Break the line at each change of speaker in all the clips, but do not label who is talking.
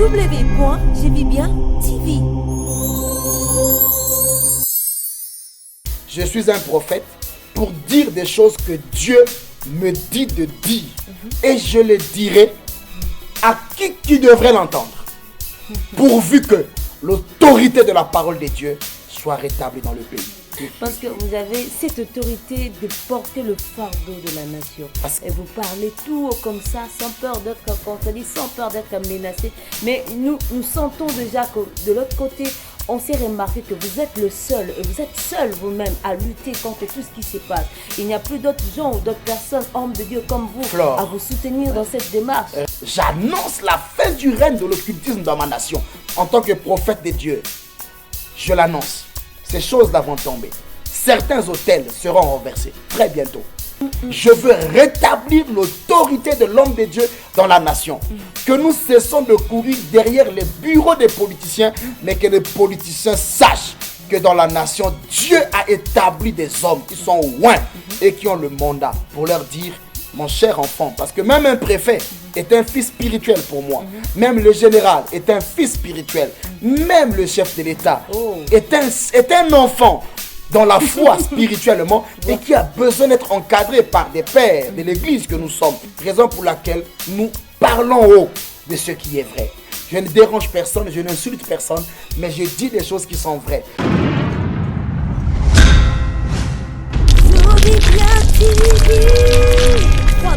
www.jevibien.tv.
Je suis un prophète pour dire des choses que Dieu me dit de dire. Et je les dirai à qui devrait l'entendre. Pourvu que l'autorité de la parole de Dieu soit rétablie dans le pays.
Parce que vous avez cette autorité de porter le fardeau de la nation. Et vous parlez tout haut comme ça, sans peur d'être contredit, sans peur d'être menacé. Mais nous sentons déjà que de l'autre côté, on s'est remarqué que vous êtes le seul, et vous êtes seul vous-même à lutter contre tout ce qui se passe. Il n'y a plus d'autres gens ou d'autres personnes, hommes de Dieu comme vous,
Flore,
à vous soutenir dans cette démarche.
J'annonce la fin du règne de l'occultisme dans ma nation. En tant que prophète de Dieu, je l'annonce. Ces choses-là vont tomber. Certains hôtels seront renversés très bientôt. Je veux rétablir l'autorité de l'homme de Dieu dans la nation. Que nous cessons de courir derrière les bureaux des politiciens, mais que les politiciens sachent que dans la nation, Dieu a établi des hommes qui sont loin et qui ont le mandat pour leur dire: mon cher enfant, parce que même un préfet est un fils spirituel pour moi. Même le général est un fils spirituel. Même le chef de l'État est un enfant dans la foi spirituellement et qui a besoin d'être encadré par des pères de l'église que nous sommes. Raison pour laquelle nous parlons haut de ce qui est vrai. Je ne dérange personne, je n'insulte personne, mais je dis des choses qui sont vraies.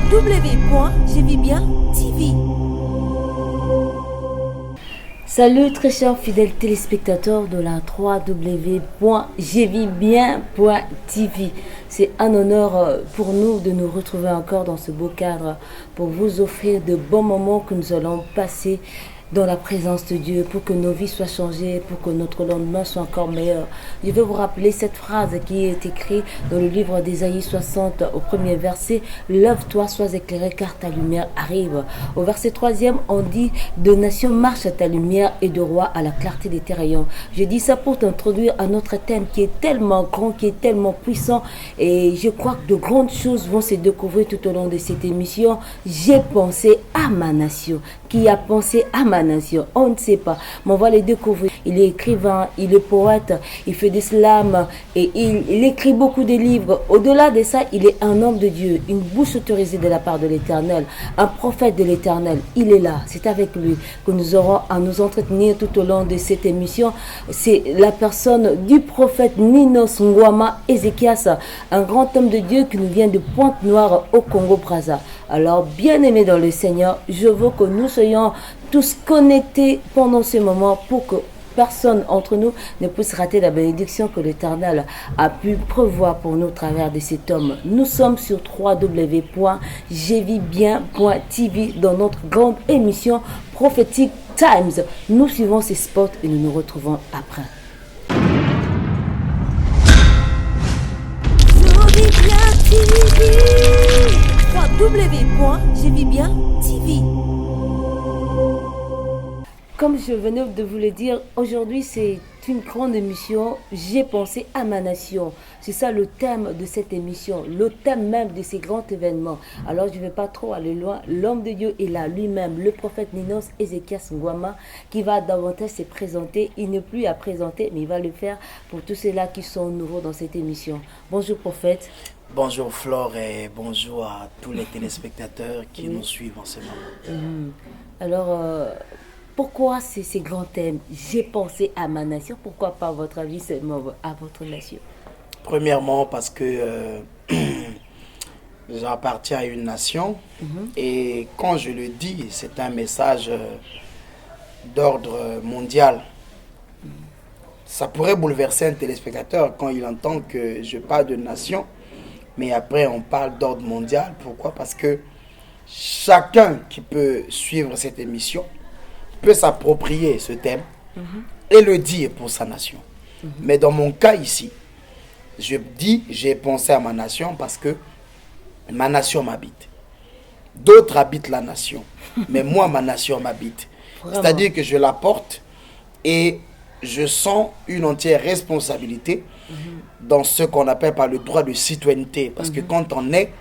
www.jevibien.tv.
Salut très chers fidèles téléspectateurs de la www.jevibien.tv. C'est un honneur pour nous de nous retrouver encore dans ce beau cadre pour vous offrir de bons moments que nous allons passer dans la présence de Dieu, pour que nos vies soient changées, pour que notre lendemain soit encore meilleur. Je vais vous rappeler cette phrase qui est écrite dans le livre d'Ésaïe 60 au premier verset: lève-toi, sois éclairé car ta lumière arrive. Au verset 3e, on dit: de nation marche à ta lumière et de roi à la clarté des tes rayons. Je dis ça pour t'introduire à notre thème qui est tellement grand, qui est tellement puissant, et je crois que de grandes choses vont se découvrir tout au long de cette émission. J'ai pensé à ma nation. Qui a pensé à ma nation? On ne sait pas, mais on va les découvrir. Il est écrivain, il est poète, il fait des slams et il écrit beaucoup de livres. Au-delà de ça, il est un homme de Dieu, une bouche autorisée de la part de l'Éternel, un prophète de l'Éternel. Il est là, c'est avec lui que nous aurons à nous entretenir tout au long de cette émission. C'est la personne du prophète Ninos Ngwama Ezekias, un grand homme de Dieu qui nous vient de Pointe-Noire au Congo-Brazza. Alors, bien-aimés dans le Seigneur, je veux que nous soyons tous connectés pendant ce moment pour que personne entre nous ne puisse rater la bénédiction que l'Éternel a pu prévoir pour nous au travers de cet homme. Nous sommes sur www.jevibien.tv dans notre grande émission Prophetic Times. Nous suivons ces spots et nous nous retrouvons après.
www.jevibien.tv.
Comme je venais de vous le dire, aujourd'hui c'est une grande émission. J'ai pensé à ma nation. C'est ça le thème de cette émission, le thème même de ces grands événements. Alors je ne vais pas trop aller loin. L'homme de Dieu est là lui-même, le prophète Ninos Ezekias Ngwama, qui va davantage se présenter. Il n'est plus à présenter, mais il va le faire pour tous ceux-là qui sont nouveaux dans cette émission. Bonjour prophète.
Bonjour Flore et bonjour à tous les téléspectateurs qui nous suivent en ce moment.
Alors, pourquoi ces grands thèmes? J'ai pensé à ma nation. Pourquoi pas, à votre avis, seulement à votre nation?
Premièrement, parce que j'appartiens à une nation et quand je le dis, c'est un message d'ordre mondial. Ça pourrait bouleverser un téléspectateur quand il entend que je parle de nation, mais après on parle d'ordre mondial. Pourquoi? Parce que chacun qui peut suivre cette émission peut s'approprier ce thème et le dire pour sa nation. Mais dans mon cas ici, je dis, j'ai pensé à ma nation parce que ma nation m'habite. D'autres habitent la nation, mais moi, ma nation m'habite. C'est-à-dire que je la porte et je sens une entière responsabilité dans ce qu'on appelle par le droit de citoyenneté. Parce que quand on est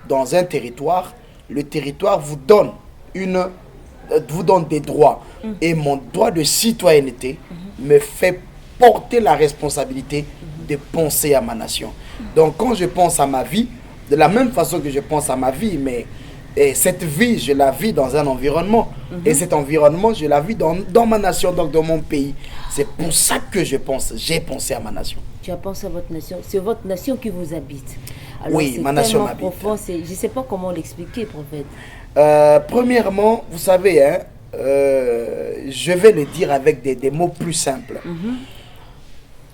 dans un territoire, le territoire vous donne une vous donne des droits. Et mon droit de citoyenneté me fait porter la responsabilité de penser à ma nation. Donc quand je pense à ma vie, de la même façon que je pense à ma vie, mais cette vie, je la vis dans un environnement. Et cet environnement, je la vis dans ma nation, donc dans mon pays. C'est pour ça que j'ai pensé à ma nation.
Tu as pensé à votre nation. C'est votre nation qui vous habite. Alors,
oui, ma nation m'habite.
Profond, je ne sais pas comment l'expliquer, prophète.
Premièrement, vous savez, hein, je vais le dire avec des mots plus simples.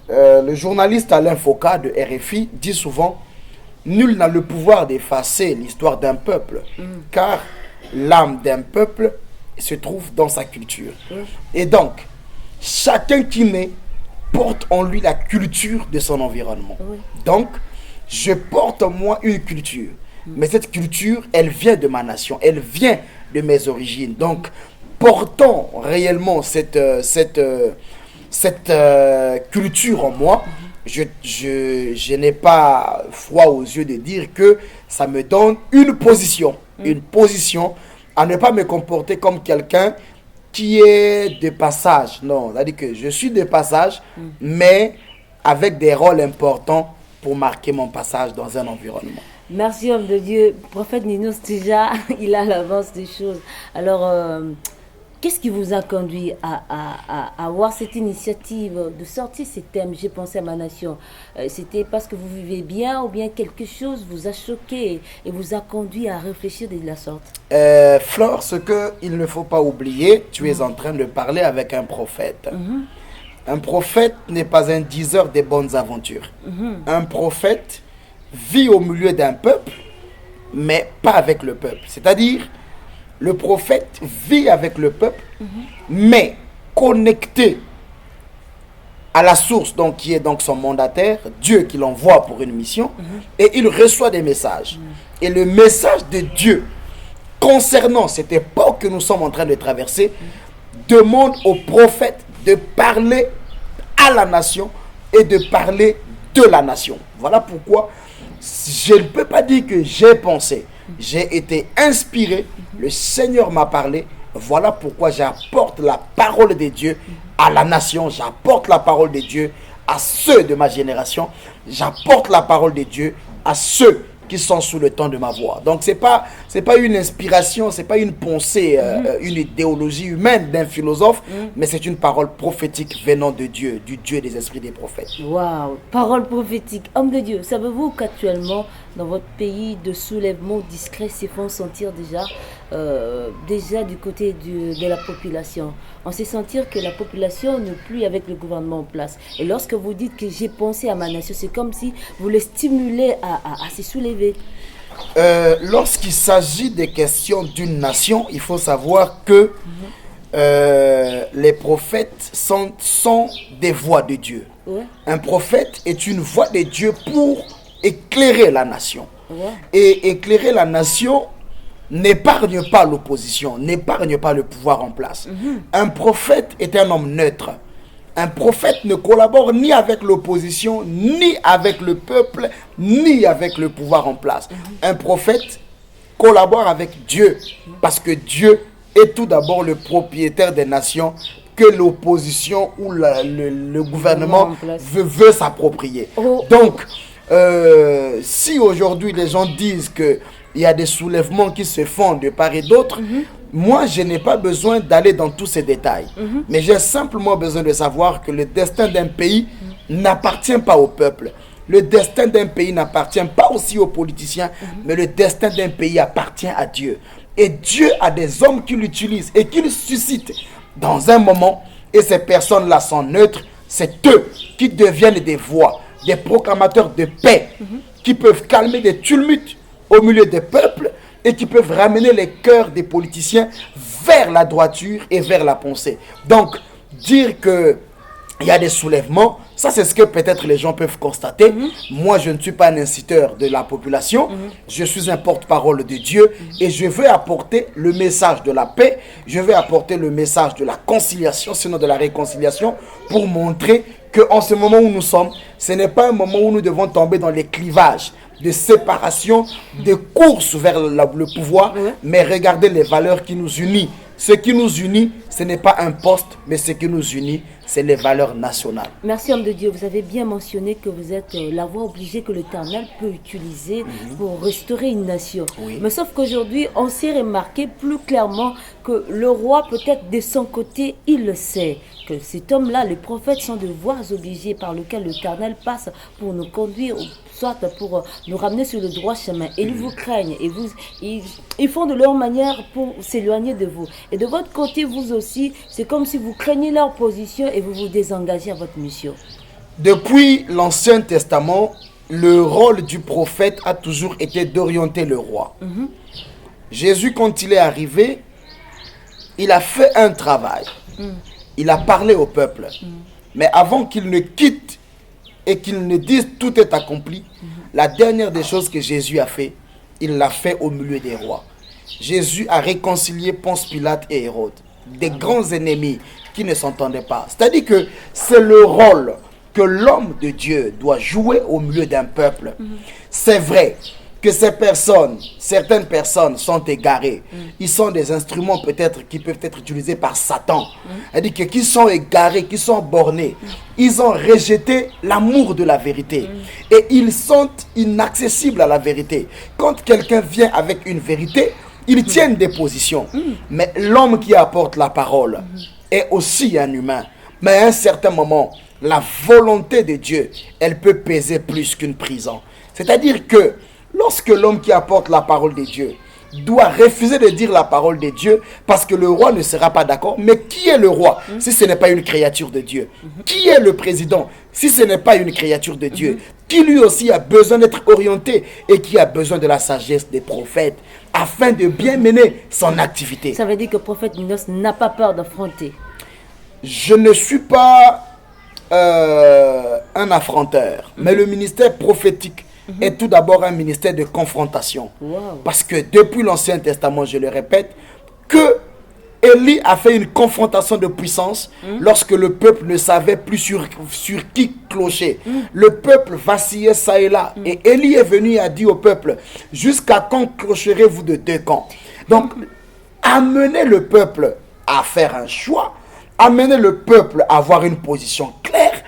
Le journaliste Alain Foka de RFI dit souvent: nul n'a le pouvoir d'effacer l'histoire d'un peuple, car l'âme d'un peuple se trouve dans sa culture. Et donc, chacun qui naît porte en lui la culture de son environnement. Donc, je porte en moi une culture. Mais cette culture, elle vient de ma nation, elle vient de mes origines. Donc, portant réellement cette culture en moi, je n'ai pas froid aux yeux de dire que ça me donne une position à ne pas me comporter comme quelqu'un qui est de passage. Non, c'est-à-dire que je suis de passage, mais avec des rôles importants pour marquer mon passage dans un environnement.
Merci, homme de Dieu. Prophète Ninos, déjà, il a l'avance des choses. Alors, qu'est-ce qui vous a conduit à avoir cette initiative de sortir ces thèmes? J'ai pensé à ma nation. C'était parce que vous vivez bien ou bien quelque chose vous a choqué et vous a conduit à réfléchir de la sorte?
Flore, ce qu'il ne faut pas oublier, tu es en train de parler avec un prophète. Un prophète n'est pas un diseur des bonnes aventures. Un prophète vit au milieu d'un peuple, mais pas avec le peuple. C'est-à-dire, le prophète vit avec le peuple, mais connecté à la source, donc, qui est donc son mandataire, Dieu qui l'envoie pour une mission, et il reçoit des messages. Et le message de Dieu concernant cette époque que nous sommes en train de traverser demande au prophète de parler à la nation et de parler de la nation. Voilà pourquoi je ne peux pas dire que j'ai pensé. J'ai été inspiré, le Seigneur m'a parlé. Voilà pourquoi j'apporte la parole de Dieu à la nation. J'apporte la parole de Dieu à ceux de ma génération. J'apporte la parole de Dieu à ceux qui sont sous le temps de ma voix. Donc c'est pas une inspiration, c'est pas une pensée, une idéologie humaine d'un philosophe, mais c'est une parole prophétique venant de Dieu, du Dieu des esprits des prophètes.
Waouh, parole prophétique. Homme de Dieu, savez-vous qu'actuellement, dans votre pays, de soulèvements discrets se font sentir déjà du côté de la population. On sait sentir que la population n'est plus avec le gouvernement en place. Et lorsque vous dites que j'ai pensé à ma nation, c'est comme si vous les stimulez à se soulever.
Lorsqu'il s'agit des questions d'une nation, il faut savoir que les prophètes sont des voix de Dieu. Un prophète est une voix de Dieu pour éclairer la nation. Et éclairer la nation n'épargne pas l'opposition, n'épargne pas le pouvoir en place. Un prophète est un homme neutre. Un prophète ne collabore ni avec l'opposition, ni avec le peuple, ni avec le pouvoir en place. Un prophète collabore avec Dieu, parce que Dieu est tout d'abord le propriétaire des nations que l'opposition ou le gouvernement veut s'approprier. Donc, si aujourd'hui les gens disent qu'il y a des soulèvements qui se font de part et d'autre, moi je n'ai pas besoin d'aller dans tous ces détails. Mais j'ai simplement besoin de savoir que le destin d'un pays n'appartient pas au peuple. Le destin d'un pays n'appartient pas aussi aux politiciens, mais le destin d'un pays appartient à Dieu. Et Dieu a des hommes qui l'utilisent et qui le suscitent dans un moment, et ces personnes-là sont neutres. C'est eux qui deviennent des voix, des proclamateurs de paix, qui peuvent calmer des tumultes au milieu des peuples et qui peuvent ramener les cœurs des politiciens vers la droiture et vers la pensée. Donc, dire que il y a des soulèvements, ça c'est ce que peut-être les gens peuvent constater. Moi je ne suis pas un inciteur de la population, je suis un porte-parole de Dieu et je veux apporter le message de la paix, je veux apporter le message de la conciliation, sinon de la réconciliation, pour montrer qu'en ce moment où nous sommes, ce n'est pas un moment où nous devons tomber dans les clivages de séparation, de course vers le pouvoir, mais regardez les valeurs qui nous unissent Ce qui nous unit, ce n'est pas un poste, mais ce qui nous unit, c'est les valeurs nationales.
Merci, homme de Dieu. Vous avez bien mentionné que vous êtes la voie obligée que l'Éternel peut utiliser pour restaurer une nation.
Oui.
Mais sauf qu'aujourd'hui, on s'est remarqué plus clairement que le roi, peut-être de son côté, il le sait. Que cet homme-là, les prophètes sont de voies obligées par lesquelles l'Éternel passe pour nous conduire, soit pour nous ramener sur le droit chemin. Et ils vous craignent et ils font de leur manière pour s'éloigner de vous. Et de votre côté, vous aussi, c'est comme si vous craignez leur position et vous vous désengagez à votre mission.
Depuis l'Ancien Testament, le rôle du prophète a toujours été d'orienter le roi. Jésus, quand il est arrivé, il a fait un travail. Il a parlé au peuple. Mais avant qu'il ne quitte et qu'il ne dise tout est accompli, la dernière des choses que Jésus a fait, il l'a fait au milieu des rois. Jésus a réconcilié Ponce Pilate et Hérode, des grands ennemis qui ne s'entendaient pas. C'est-à-dire que c'est le rôle que l'homme de Dieu doit jouer au milieu d'un peuple. C'est vrai que certaines personnes sont égarées. Ils sont des instruments peut-être qui peuvent être utilisés par Satan. C'est-à-dire que qui sont égarés, qui sont bornés. Ils ont rejeté l'amour de la vérité. Et ils sont inaccessibles à la vérité. Quand quelqu'un vient avec une vérité, ils tiennent des positions. Mais l'homme qui apporte la parole est aussi un humain. Mais à un certain moment, la volonté de Dieu, elle peut peser plus qu'une prison. C'est-à-dire que lorsque l'homme qui apporte la parole de Dieu doit refuser de dire la parole de Dieu parce que le roi ne sera pas d'accord. Mais qui est le roi si ce n'est pas une créature de Dieu? Qui est le président si ce n'est pas une créature de Dieu? Qui lui aussi a besoin d'être orienté et qui a besoin de la sagesse des prophètes afin de bien mener son activité.
Ça veut dire que le prophète Minos n'a pas peur d'affronter.
Je ne suis pas un affronteur, mais le ministère prophétique est tout d'abord un ministère de confrontation. Parce que depuis l'Ancien Testament, je le répète, que Élie a fait une confrontation de puissance lorsque le peuple ne savait plus sur qui clocher. Le peuple vacillait ça et là. Et Élie est venu et a dit au peuple, jusqu'à quand clocherez-vous de deux camps? Donc, amener le peuple à faire un choix, amener le peuple à avoir une position claire,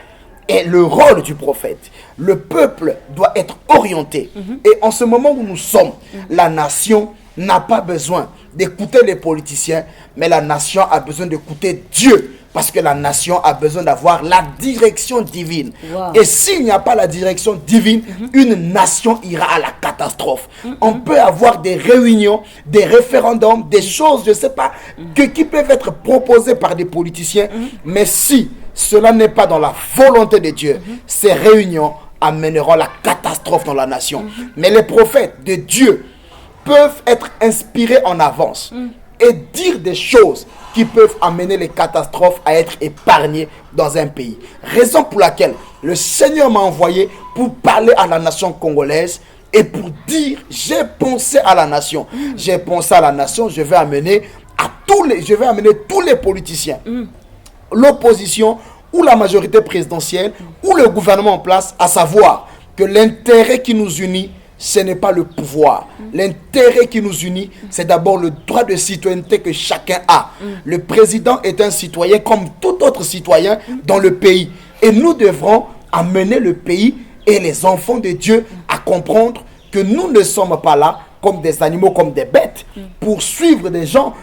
est le rôle du prophète. Le peuple doit être orienté. Et en ce moment où nous sommes, la nation n'a pas besoin d'écouter les politiciens, mais la nation a besoin d'écouter Dieu. Parce que la nation a besoin d'avoir la direction divine. Et s'il n'y a pas la direction divine, une nation ira à la catastrophe. On peut avoir des réunions, des référendums, des choses, je ne sais pas, qui peuvent être proposées par des politiciens. Mais si cela n'est pas dans la volonté de Dieu, ces réunions amèneront la catastrophe dans la nation. Mais les prophètes de Dieu peuvent être inspirés en avance et dire des choses qui peuvent amener les catastrophes à être épargnées dans un pays. Raison pour laquelle le Seigneur m'a envoyé pour parler à la nation congolaise et pour dire, j'ai pensé à la nation. J'ai pensé à la nation, je vais amener tous les politiciens, l'opposition ou la majorité présidentielle ou le gouvernement en place, à savoir que l'intérêt qui nous unit, ce n'est pas le pouvoir. L'intérêt qui nous unit, c'est d'abord le droit de citoyenneté que chacun a. Le président est un citoyen comme tout autre citoyen dans le pays. Et nous devrons amener le pays et les enfants de Dieu à comprendre que nous ne sommes pas là comme des animaux, comme des bêtes, pour suivre des gens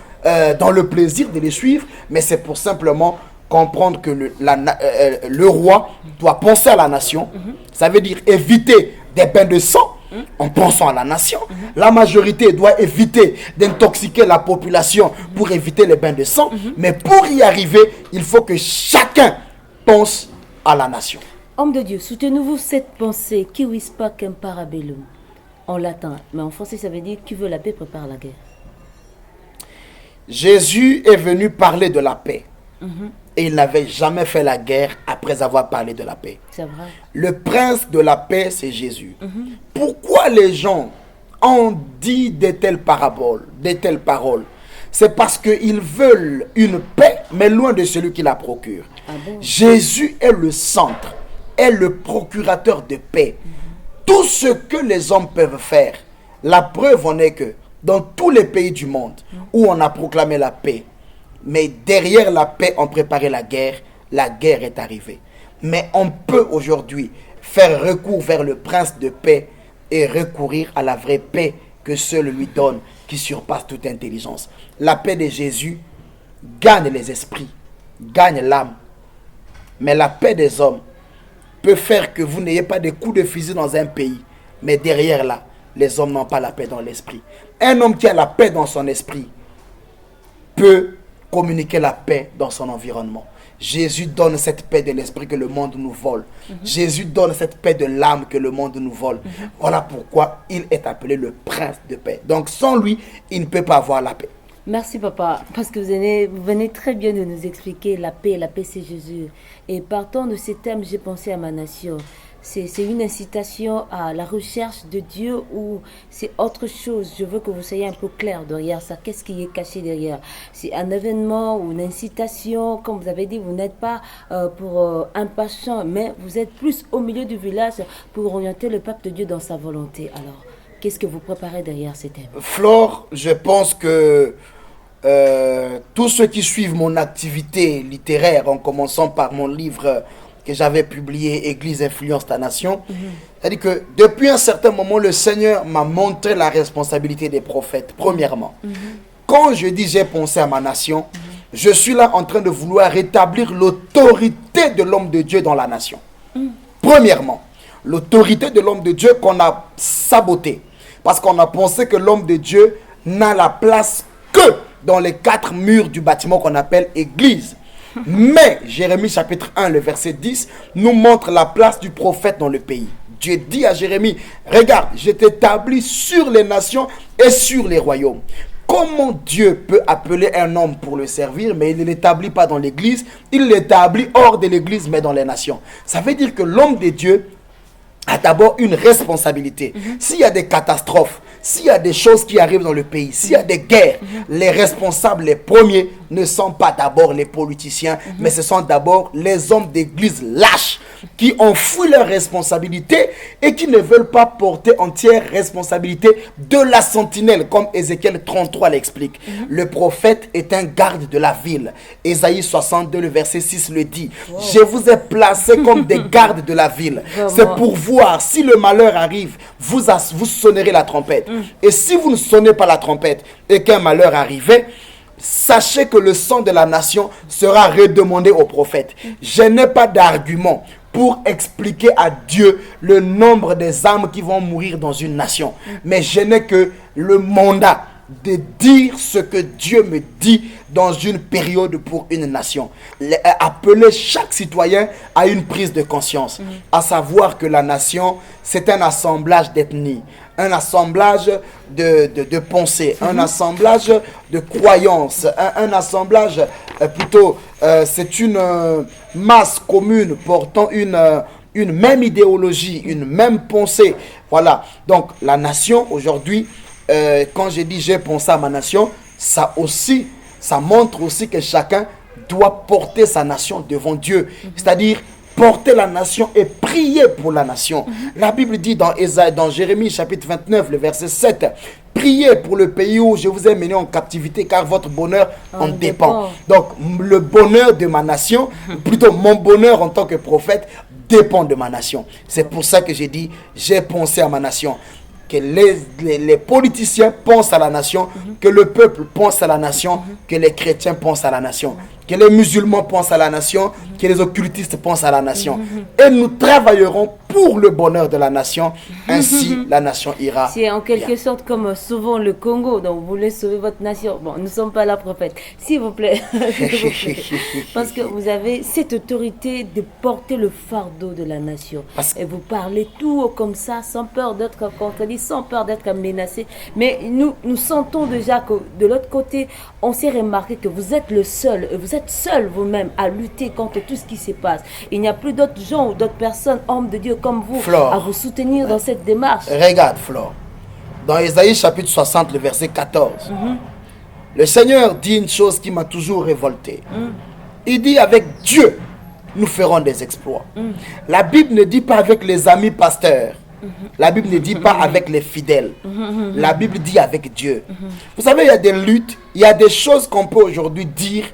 dans le plaisir de les suivre, mais c'est pour simplement comprendre que le roi doit penser à la nation. Ça veut dire éviter des bains de sang en pensant à la nation. La majorité doit éviter d'intoxiquer la population pour éviter les bains de sang. Mais pour y arriver, il faut que chacun pense à la nation.
Homme de Dieu, soutenez-vous cette pensée, qui whisper qu'un parabellum. On l'attend, mais en français ça veut dire qui veut la paix prépare la guerre.
Jésus est venu parler de la paix. Et il n'avait jamais fait la guerre après avoir parlé de la paix.
C'est vrai.
Le prince de la paix, c'est Jésus. Pourquoi les gens ont dit de telles paroles? C'est parce qu'ils veulent une paix, mais loin de celui qui la procure. Jésus est le centre, est le procurateur de paix. Tout ce que les hommes peuvent faire, la preuve en est que dans tous les pays du monde où on a proclamé la paix, Mais derrière la paix, on préparait la guerre est arrivée. Mais on peut aujourd'hui faire recours vers le prince de paix et recourir à la vraie paix que seul lui donne, qui surpasse toute intelligence. La paix de Jésus gagne les esprits, gagne l'âme. Mais la paix des hommes peut faire que vous n'ayez pas de coups de fusil dans un pays. Mais derrière là, les hommes n'ont pas la paix dans l'esprit. Un homme qui a la paix dans son esprit peut communiquer la paix dans son environnement. Jésus donne cette paix de l'esprit que le monde nous vole. Jésus donne cette paix de l'âme que le monde nous vole. Voilà pourquoi il est appelé le prince de paix. Donc sans lui, il ne peut pas avoir la paix.
Merci papa, parce que vous venez très bien de nous expliquer la paix c'est Jésus. Et partant de ces thèmes, j'ai pensé à ma nation. C'est une incitation à la recherche de Dieu ou c'est autre chose? Je veux que vous soyez un peu clair derrière ça. Qu'est-ce qui est caché derrière? C'est un événement ou une incitation? Comme vous avez dit, vous n'êtes pas pour un passant, mais vous êtes plus au milieu du village pour orienter le peuple de Dieu dans sa volonté. Alors, qu'est-ce que vous préparez derrière ces thèmes?
Flore, je pense que tous ceux qui suivent mon activité littéraire, en commençant par mon livre que j'avais publié, Église influence ta nation, c'est-à-dire que depuis un certain moment, le Seigneur m'a montré la responsabilité des prophètes, premièrement. Quand je dis j'ai pensé à ma nation, je suis là en train de vouloir rétablir l'autorité de l'homme de Dieu dans la nation. Premièrement, l'autorité de l'homme de Dieu qu'on a sabotée, parce qu'on a pensé que l'homme de Dieu n'a la place que dans les 4 murs du bâtiment qu'on appelle Église. Mais Jérémie chapitre 1, le verset 10, nous montre la place du prophète dans le pays. Dieu dit à Jérémie, regarde, je t'établis sur les nations et sur les royaumes. Comment Dieu peut appeler un homme pour le servir, mais il ne l'établit pas dans l'église, il l'établit hors de l'église, mais dans les nations. Ça veut dire que l'homme de Dieu a d'abord une responsabilité. S'il y a des catastrophes, s'il y a des choses qui arrivent dans le pays, s'il y a des guerres, les responsables, les premiers, ne sont pas d'abord les politiciens, mais ce sont d'abord les hommes d'église lâches qui ont fui leurs responsabilités et qui ne veulent pas porter entière responsabilité de la sentinelle, comme Ézéchiel 33 l'explique. Le prophète est un garde de la ville. Ésaïe 62, le verset 6 le dit. Je vous ai placés comme des gardes de la ville. C'est pour voir si le malheur arrive, vous sonnerez la trompette. Et si vous ne sonnez pas la trompette et qu'un malheur arrivait, sachez que le sang de la nation sera redemandé au prophète. Je n'ai pas d'argument pour expliquer à Dieu le nombre des âmes qui vont mourir dans une nation. Mais je n'ai que le mandat de dire ce que Dieu me dit dans une période pour une nation. Appeler chaque citoyen à une prise de conscience, à savoir que la nation, c'est un assemblage d'ethnies, un assemblage de pensées, un assemblage de croyances, un assemblage plutôt, c'est une masse commune portant une même idéologie, une même pensée. Voilà, donc la nation aujourd'hui, quand j'ai dit j'ai pensé à ma nation, ça montre aussi que chacun doit porter sa nation devant Dieu, c'est-à-dire porter la nation et prier pour la nation. La Bible dit dans Jérémie chapitre 29, le verset 7, priez pour le pays où je vous ai mené en captivité, car votre bonheur en dépend. Donc le bonheur de ma nation, plutôt mon bonheur en tant que prophète, dépend de ma nation. C'est pour ça que j'ai dit j'ai pensé à ma nation. Que les politiciens pensent à la nation, que le peuple pense à la nation, que les chrétiens pensent à la nation, que les musulmans pensent à la nation, que les occultistes pensent à la nation. Et nous travaillerons pour le bonheur de la nation, ainsi la nation ira.
C'est en quelque
bien.
sorte comme souvent le Congo, donc vous voulez sauver votre nation. Bon, nous ne sommes pas là, prophète. S'il vous plaît, s'il vous plaît. Parce que vous avez cette autorité de porter le fardeau de la nation. Et vous parlez tout haut comme ça, sans peur d'être contredit, sans peur d'être menacé. Mais nous sentons déjà que de l'autre côté, on s'est remarqué que vous êtes le seul, et vous êtes seul vous-même à lutter contre tout ce qui se passe. Il n'y a plus d'autres gens ou d'autres personnes, hommes de Dieu comme vous,
Flore,
à vous soutenir dans cette démarche.
Regarde, Flore, dans Ésaïe chapitre 60, le verset 14, le Seigneur dit une chose qui m'a toujours révolté. Il dit avec Dieu, nous ferons des exploits. La Bible ne dit pas avec les amis pasteurs. La Bible ne dit pas avec les fidèles. La Bible dit avec Dieu. Vous savez, il y a des luttes, il y a des choses qu'on peut aujourd'hui dire.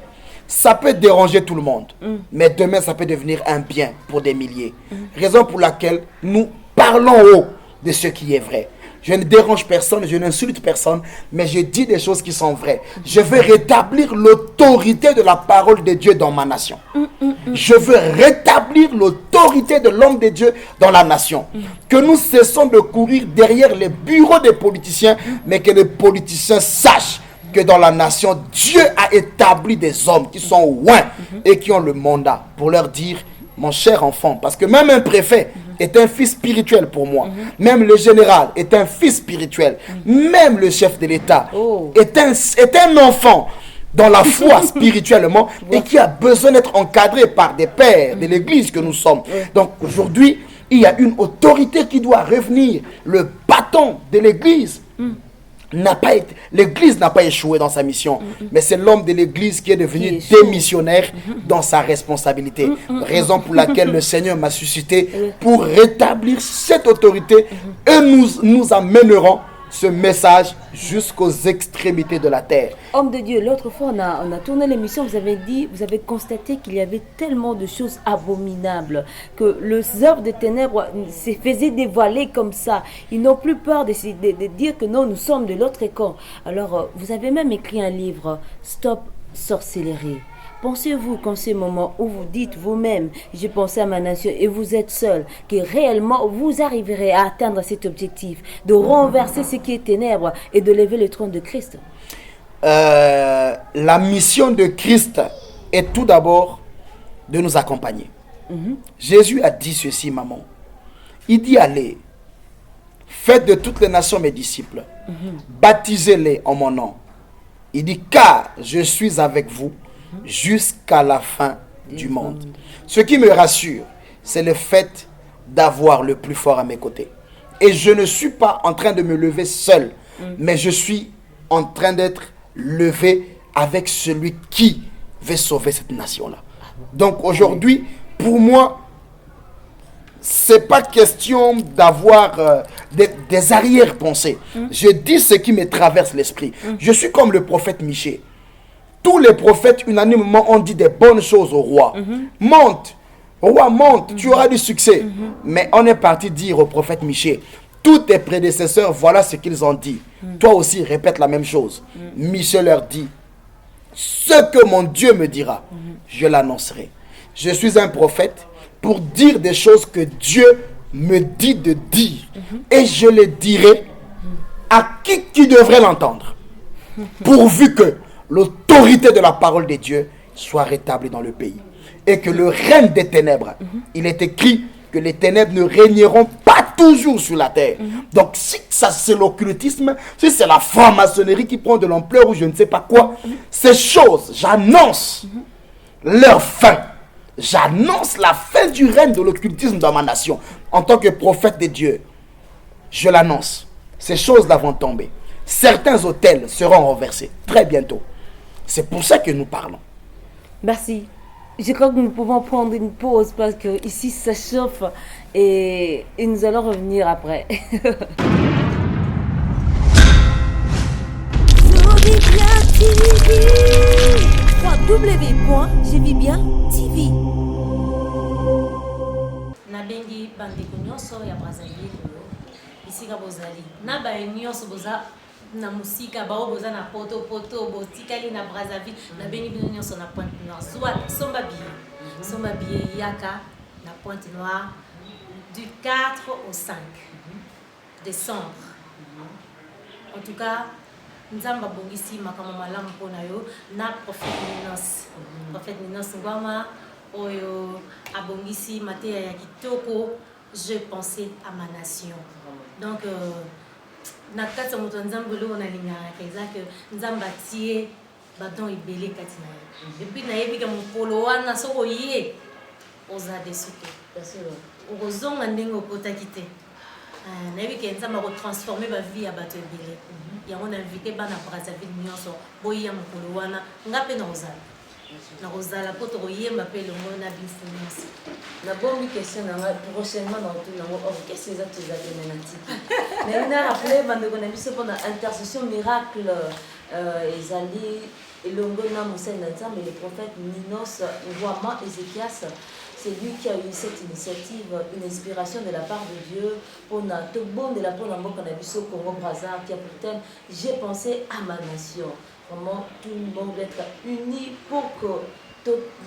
Ça peut déranger tout le monde. Mais demain, ça peut devenir un bien pour des milliers. Raison pour laquelle nous parlons haut de ce qui est vrai. Je ne dérange personne, je n'insulte personne, mais je dis des choses qui sont vraies. Je veux rétablir l'autorité de la parole de Dieu dans ma nation. Je veux rétablir l'autorité de l'homme de Dieu dans la nation. Que nous cessons de courir derrière les bureaux des politiciens, mais que les politiciens sachent que dans la nation, Dieu a établi des hommes qui sont loin et qui ont le mandat pour leur dire, mon cher enfant, parce que même un préfet est un fils spirituel pour moi. Même le général est un fils spirituel. Même le chef de l'État est un enfant dans la foi spirituellement et qui a besoin d'être encadré par des pères de l'église que nous sommes. Donc aujourd'hui, il y a une autorité qui doit revenir. Le bâton de l'église l'église n'a pas échoué dans sa mission, mais c'est l'homme de l'église qui est devenu démissionnaire dans sa responsabilité. Raison pour laquelle le Seigneur m'a suscité pour rétablir cette autorité et nous amènerons ce message jusqu'aux extrémités de la terre.
Homme de Dieu, l'autre fois on a tourné l'émission, vous avez constaté qu'il y avait tellement de choses abominables que les œuvres de ténèbres se faisaient dévoiler comme ça. Ils n'ont plus peur de dire que non, nous sommes de l'autre camp. Alors vous avez même écrit un livre, Stop sorcellerie. Pensez-vous qu'en ce moment où vous dites vous-même, j'ai pensé à ma nation et vous êtes seul, que réellement vous arriverez à atteindre cet objectif, de renverser ce qui est ténèbres et de lever le trône de Christ?
La mission de Christ est tout d'abord de nous accompagner. Jésus a dit ceci, maman. Il dit, allez, faites de toutes les nations mes disciples, baptisez-les en mon nom. Il dit, car je suis avec vous jusqu'à la fin du monde. Ce qui me rassure, c'est le fait d'avoir le plus fort à mes côtés. Et je ne suis pas en train de me lever seul, mais je suis en train d'être levé avec celui qui veut sauver cette nation-là. Donc aujourd'hui, pour moi, c'est pas question d'avoir des arrière-pensées. Je dis ce qui me traverse l'esprit. Je suis comme le prophète Michée. Tous les prophètes unanimement ont dit des bonnes choses au roi. Monte, roi, monte, tu auras du succès. Mais on est parti dire au prophète Michée, tous tes prédécesseurs, voilà ce qu'ils ont dit. Toi aussi, répète la même chose. Michée leur dit, ce que mon Dieu me dira, je l'annoncerai. Je suis un prophète pour dire des choses que Dieu me dit de dire. Et je les dirai à qui devrait l'entendre. Pourvu que l'autorité de la parole de Dieu soit rétablie dans le pays. Et que le règne des ténèbres, il est écrit que les ténèbres ne régneront pas toujours sur la terre. Donc si ça c'est l'occultisme, si c'est la franc-maçonnerie qui prend de l'ampleur ou je ne sais pas quoi, ces choses, j'annonce leur fin. J'annonce la fin du règne de l'occultisme dans ma nation. En tant que prophète de Dieu, je l'annonce. Ces choses-là vont tomber. Certains hôtels seront renversés très bientôt. C'est pour ça que nous parlons.
Merci. Je crois que nous pouvons prendre une pause parce que ici ça chauffe et nous allons revenir après.
www.jevibien.tv.
Nabengi bandeko nyonso ya Brazzaville isika bozali na ba nyonso boza na musika bao boza na poto botikali na Brazzaville nabengi bino nyonso na Pointe Noire soit somba billet yaka na Pointe Noire du 4 au 5 décembre. En tout cas nzamba bongisi makambo malamu mpona yo na prophète Minos Ngwama oyo abongisi mateya ya kitoko. Je pensais à ma nation. Donc na kati ya moto nzambe lo na lingaka eza que nzamba tie badon ebele kati na ye. Et puis nayebi ke mokolo wana soko ye oza desu te okozonga ndenge okotaki te. Nayebi ke nzambe akotransforme bavie ya bato ebele yango na invité bana Brazzaville nyonso boya mokolo wana nga mpe na ozala nakozala po tokoyemba mpe elongo na biso nyonso.
Nabombi question nanga prochainement dans tout nango orchestre eza tozali na tiki. Mais na rappelé bandeko na biso pendant intercession miracle ezali elongo na Moussa Nzambe le prophète Minos Ngwama Ézéchias. C'est lui qui a eu cette initiative, une inspiration de la part de Dieu pour tout bon de la part de Mboka Nabiso Congo Brazza qui a pour thème j'ai pensé à ma nation. Vraiment tout le monde doit être uni pour que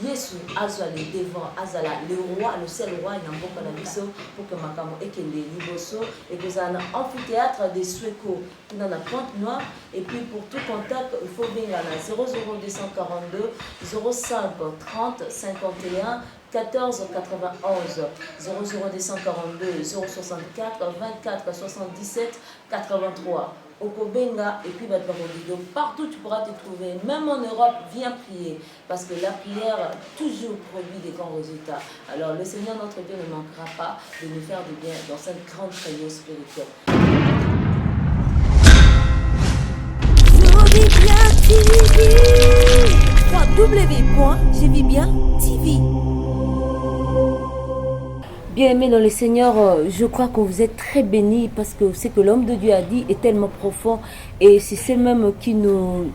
Yesu azwa le devant, azala le roi, le seul roi na Mboka Nabiso pour que Makamo ekende liboso et que ça a un amphithéâtre des Suéco dans la Pointe-Noire. Et puis pour tout contact, il faut venir à 00242 05 30 51 14 91 00242 064 24 77 83 au Kobenga et puis donc partout tu pourras te trouver, même en Europe, viens prier parce que la prière toujours produit des grands résultats. Alors le Seigneur notre Dieu ne manquera pas de nous faire du bien dans cette grande prière spirituelle.
www.jevibien.tv.
Bien-aimés dans le Seigneur, je crois que vous êtes très bénis parce que ce que l'homme de Dieu a dit est tellement profond et c'est ce même qui nous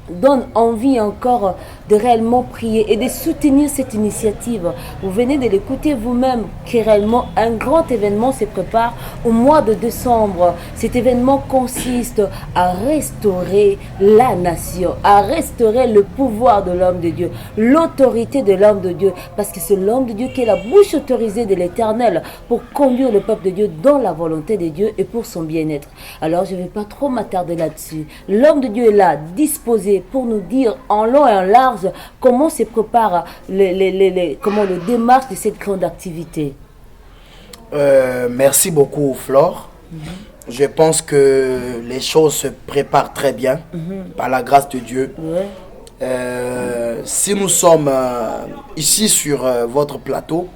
donne envie encore de réellement prier et de soutenir cette initiative. Vous venez de l'écouter vous-même que réellement un grand événement se prépare au mois de décembre. Cet événement consiste à restaurer la nation, à restaurer le pouvoir de l'homme de Dieu, l'autorité de l'homme de Dieu, parce que c'est l'homme de Dieu qui est la bouche autorisée de l'Éternel pour conduire le peuple de Dieu dans la volonté de Dieu et pour son bien-être. Alors je ne vais pas trop m'attarder là-dessus. L'homme de Dieu est là, disposé pour nous dire en long et en large comment se prépare comment le démarche de cette grande activité.
Merci beaucoup Flore. Je pense que les choses se préparent très bien par la grâce de Dieu. Si nous sommes ici sur votre plateau,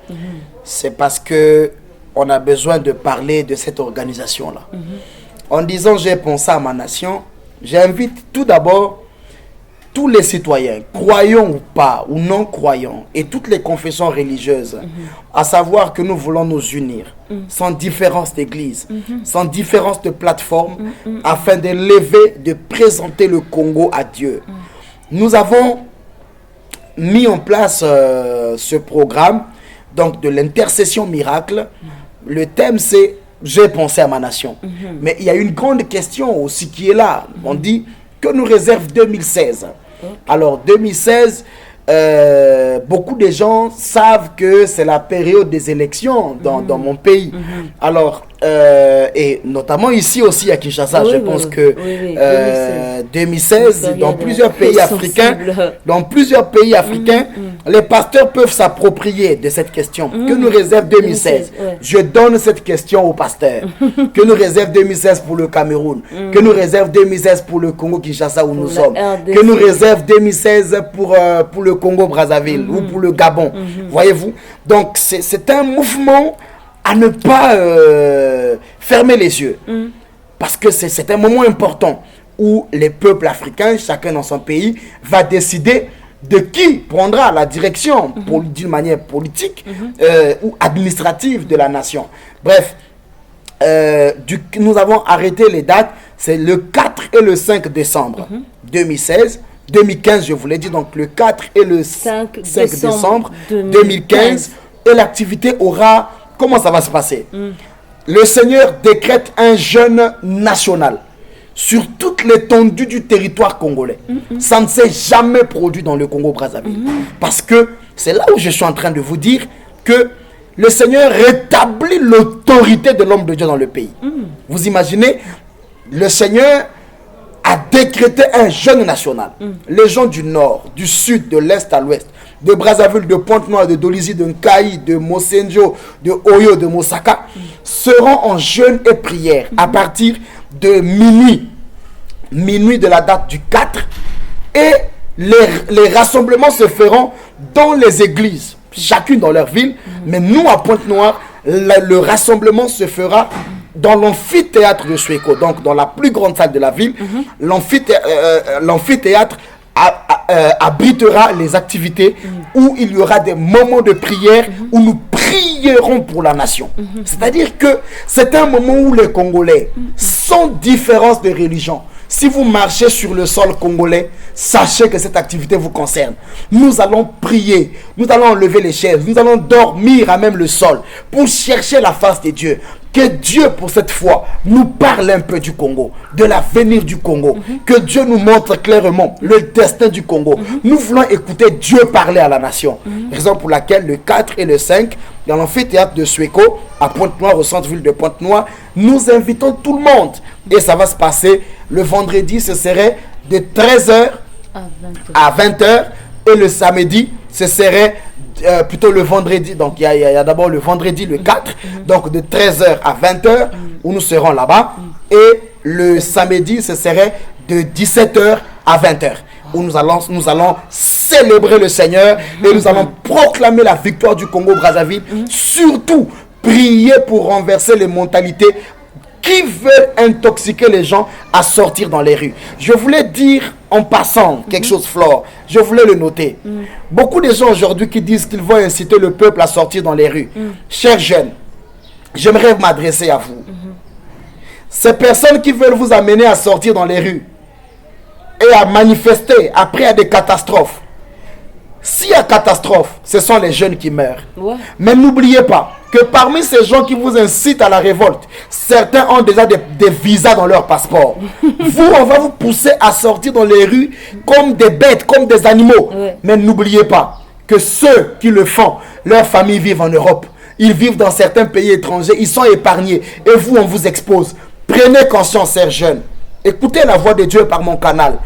c'est parce que on a besoin de parler de cette organisation-là. En disant j'ai pensé à ma nation, j'invite tout d'abord tous les citoyens, croyants ou pas, ou non croyants, et toutes les confessions religieuses, à savoir que nous voulons nous unir, sans différence d'église, sans différence de plateforme, afin de lever, de présenter le Congo à Dieu. Nous avons mis en place ce programme, donc de l'intercession miracle. Le thème c'est « J'ai pensé à ma nation ». Mais il y a une grande question aussi qui est là. On dit que nous réserve 2016. Alors 2016, beaucoup de gens savent que c'est la période des élections dans mon pays. Alors, et notamment ici aussi à Kinshasa, je pense que 2016, dans plusieurs pays africains, les pasteurs peuvent s'approprier de cette question. Que nous réserve 2016? Je donne cette question aux pasteurs. Que nous réserve 2016 pour le Cameroun? Que nous réserve 2016 pour le Congo-Kinshasa où nous sommes? Que nous réserve 2016 pour le Congo-Brazzaville ou pour le Gabon? Voyez-vous? Donc c'est un mouvement à ne pas fermer les yeux. Parce que c'est un moment important où les peuples africains, chacun dans son pays, va décider de qui prendra la direction d'une manière politique ou administrative de la nation. Bref, nous avons arrêté les dates, c'est le 4 et le 5 décembre 2016. 2015, je vous l'ai dit, donc le 4 et le 5 décembre 2015. Et l'activité aura... Comment ça va se passer? Le Seigneur décrète un jeûne national sur toute l'étendue du territoire congolais. Ça ne s'est jamais produit dans le Congo-Brazzaville. Parce que c'est là où je suis en train de vous dire que le Seigneur rétablit l'autorité de l'homme de Dieu dans le pays. Vous imaginez, le Seigneur a décrété un jeûne national. Les gens du nord, du sud, de l'est à l'ouest, de Brazzaville, de Pointe-Noire, de Dolisie, de Nkaï, de Mosenjo, de Oyo, de Mosaka, seront en jeûne et prière à partir de minuit de la date du 4, et les rassemblements se feront dans les églises, chacune dans leur ville, mais nous à Pointe-Noire, le rassemblement se fera dans l'amphithéâtre de Suéco, donc dans la plus grande salle de la ville. L'amphithéâtre abritera les activités où il y aura des moments de prière où nous prierons pour la nation. C'est-à-dire que c'est un moment où les Congolais, sans différence de religion, si vous marchez sur le sol congolais, sachez que cette activité vous concerne. Nous allons prier, nous allons enlever les chaises, nous allons dormir à même le sol pour chercher la face de Dieu. Que Dieu, pour cette fois, nous parle un peu du Congo, de l'avenir du Congo. Que Dieu nous montre clairement le destin du Congo. Nous voulons écouter Dieu parler à la nation. Raison pour laquelle le 4 et le 5, dans l'amphithéâtre de Suéco, à Pointe-Noire, au centre-ville de Pointe-Noire, nous invitons tout le monde. Et ça va se passer le vendredi, ce serait de 13h à 20h. Et le samedi, ce serait plutôt le vendredi. Donc il y a d'abord le vendredi, le 4, donc de 13h à 20h, où nous serons là-bas. Et le samedi, ce serait de 17h à 20h, où nous allons célébrer le Seigneur et nous allons proclamer la victoire du Congo-Brazzaville. Surtout, prier pour renverser les mentalités qui veulent intoxiquer les gens à sortir dans les rues. Je voulais dire en passant quelque chose, Flore, je voulais le noter. Beaucoup de gens aujourd'hui qui disent qu'ils vont inciter le peuple à sortir dans les rues. Chers jeunes, j'aimerais m'adresser à vous. Ces personnes qui veulent vous amener à sortir dans les rues et à manifester après à des catastrophes. S'il y a catastrophe, ce sont les jeunes qui meurent. Mais n'oubliez pas que parmi ces gens qui vous incitent à la révolte, certains ont déjà des visas dans leur passeport. Vous, on va vous pousser à sortir dans les rues comme des bêtes, comme des animaux. Mais n'oubliez pas que ceux qui le font, leurs familles vivent en Europe. Ils vivent dans certains pays étrangers, ils sont épargnés. Et vous, on vous expose. Prenez conscience, chers jeunes. Écoutez la voix de Dieu par mon canal.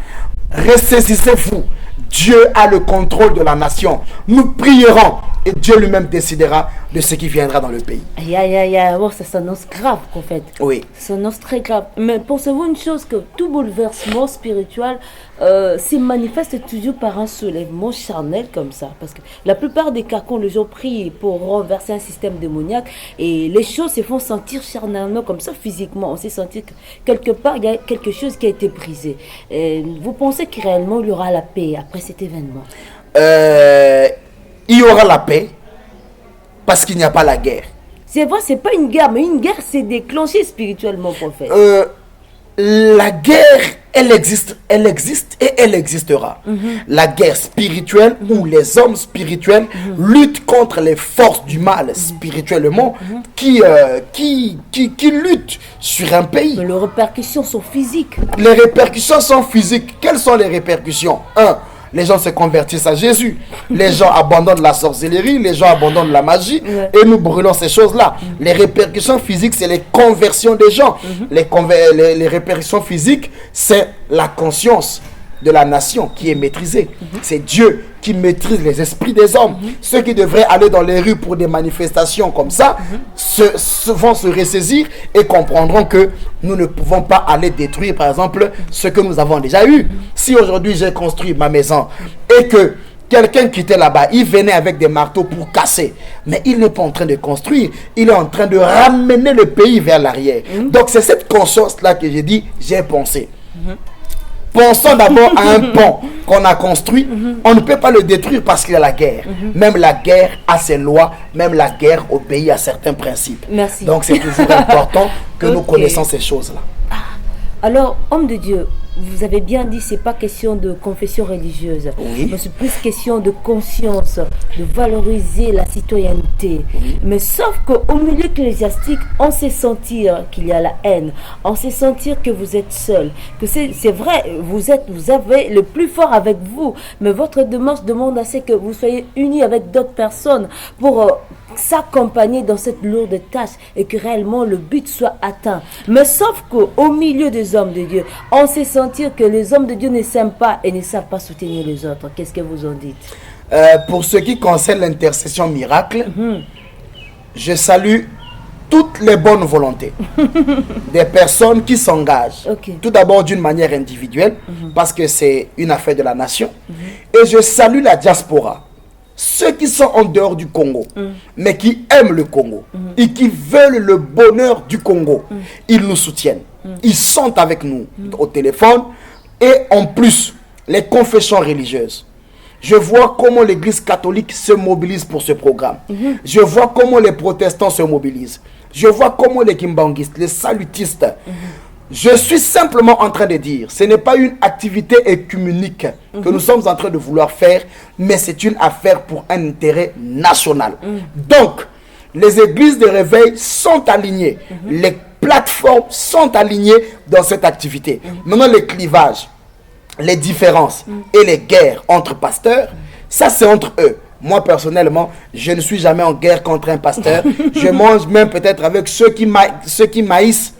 Ressaisissez-vous. Dieu a le contrôle de la nation. Nous prierons et Dieu lui-même décidera de ce qui viendra dans le pays.
Oh, ça s'annonce grave, en fait.
Oui.
Ça s'annonce très grave. Mais pensez-vous une chose, que tout bouleversement spirituel se manifeste toujours par un soulèvement charnel comme ça. Parce que la plupart des cas, quand les gens prient pour renverser un système démoniaque, et les choses se font sentir charnellement comme ça, physiquement. On sait sentir que quelque part, il y a quelque chose qui a été brisé. Et vous pensez que réellement, il y aura la paix après cet événement?
Il y aura la paix parce qu'il n'y a pas la guerre.
C'est vrai, c'est pas une guerre, mais une guerre s'est déclenchée spirituellement, prophète.
La guerre, elle existe et elle existera. La guerre spirituelle où les hommes spirituels luttent contre les forces du mal spirituellement qui luttent sur un pays.
Mais les répercussions sont physiques.
Les répercussions sont physiques. Quelles sont les répercussions? Les gens se convertissent à Jésus. Les gens abandonnent la sorcellerie, les gens abandonnent la magie et nous brûlons ces choses-là. Les répercussions physiques, c'est les conversions des gens. Les répercussions physiques, c'est la conscience de la nation qui est maîtrisée. C'est Dieu qui maîtrise les esprits des hommes. Ceux qui devraient aller dans les rues pour des manifestations comme ça vont se ressaisir et comprendront que nous ne pouvons pas aller détruire, par exemple, ce que nous avons déjà eu. Si aujourd'hui j'ai construit ma maison et que quelqu'un qui était là-bas, il venait avec des marteaux pour casser, mais il n'est pas en train de construire, il est en train de ramener le pays vers l'arrière. Donc c'est cette conscience-là que j'ai dit, j'ai pensé. Pensons d'abord à un pont qu'on a construit. On ne peut pas le détruire parce qu'il y a la guerre. Même la guerre a ses lois. Même la guerre obéit à certains principes.
Merci.
Donc c'est toujours important que nous connaissons ces choses-là.
Alors, homme de Dieu, vous avez bien dit, c'est pas question de confession religieuse, mais c'est plus question de conscience, de valoriser la citoyenneté. Mais sauf qu'au milieu ecclésiastique, on sait sentir qu'il y a la haine, on sait sentir que vous êtes seul, que c'est vrai, vous avez le plus fort avec vous, mais votre démarche demande assez que vous soyez unis avec d'autres personnes pour s'accompagner dans cette lourde tâche et que réellement le but soit atteint. Mais sauf qu'au milieu des hommes de Dieu, on sait sentir que les hommes de Dieu ne s'aiment pas et ne savent pas soutenir les autres. Qu'est-ce que vous en dites?
Pour ce qui concerne l'intercession miracle, je salue toutes les bonnes volontés des personnes qui s'engagent. Tout d'abord d'une manière individuelle, parce que c'est une affaire de la nation. Et je salue la diaspora. Ceux qui sont en dehors du Congo, mais qui aiment le Congo et qui veulent le bonheur du Congo, ils nous soutiennent. Ils sont avec nous au téléphone et en plus, les confessions religieuses. Je vois comment l'Église catholique se mobilise pour ce programme. Je vois comment les protestants se mobilisent. Je vois comment les kimbanguistes, les salutistes. Je suis simplement en train de dire, ce n'est pas une activité écuménique que nous sommes en train de vouloir faire, mais c'est une affaire pour un intérêt national. Donc, les églises de réveil sont alignées. Les plateformes sont alignées dans cette activité. Maintenant, les clivages, les différences et les guerres entre pasteurs, ça c'est entre eux. Moi personnellement, je ne suis jamais en guerre contre un pasteur. Je mange même peut-être avec ceux qui maïssent, ceux qui me haïssent.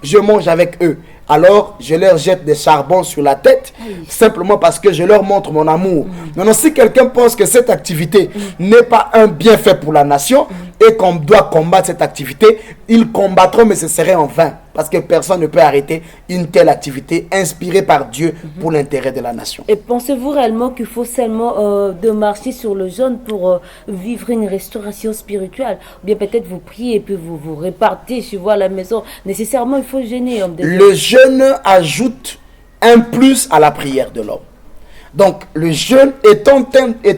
Je mange avec eux. Alors, je leur jette des charbons sur la tête, simplement parce que je leur montre mon amour. Maintenant, si quelqu'un pense que cette activité n'est pas un bienfait pour la nation et qu'on doit combattre cette activité, ils combattront, mais ce serait en vain. Parce que personne ne peut arrêter une telle activité inspirée par Dieu pour l'intérêt de la nation.
Et pensez-vous réellement qu'il faut seulement de marcher sur le jeûne pour vivre une restauration spirituelle? Ou bien peut-être vous priez et puis vous répartez chez vous à la maison. Nécessairement, il faut jeûner.
Le jeûne ajoute un plus à la prière de l'homme. Donc, le jeûne est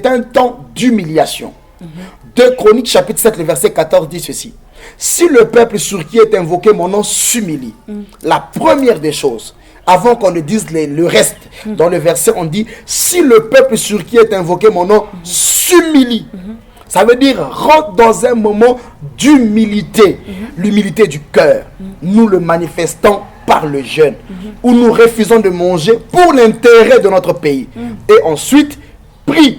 un temps d'humiliation. 2 Chroniques chapitre 7, le verset 14 dit ceci. Si le peuple sur qui est invoqué mon nom s'humilie, la première des choses, avant qu'on ne dise le reste, dans le verset on dit, si le peuple sur qui est invoqué mon nom s'humilie, ça veut dire rentre dans un moment d'humilité, l'humilité du cœur. Nous le manifestons par le jeûne, où nous refusons de manger pour l'intérêt de notre pays. Et ensuite, prie.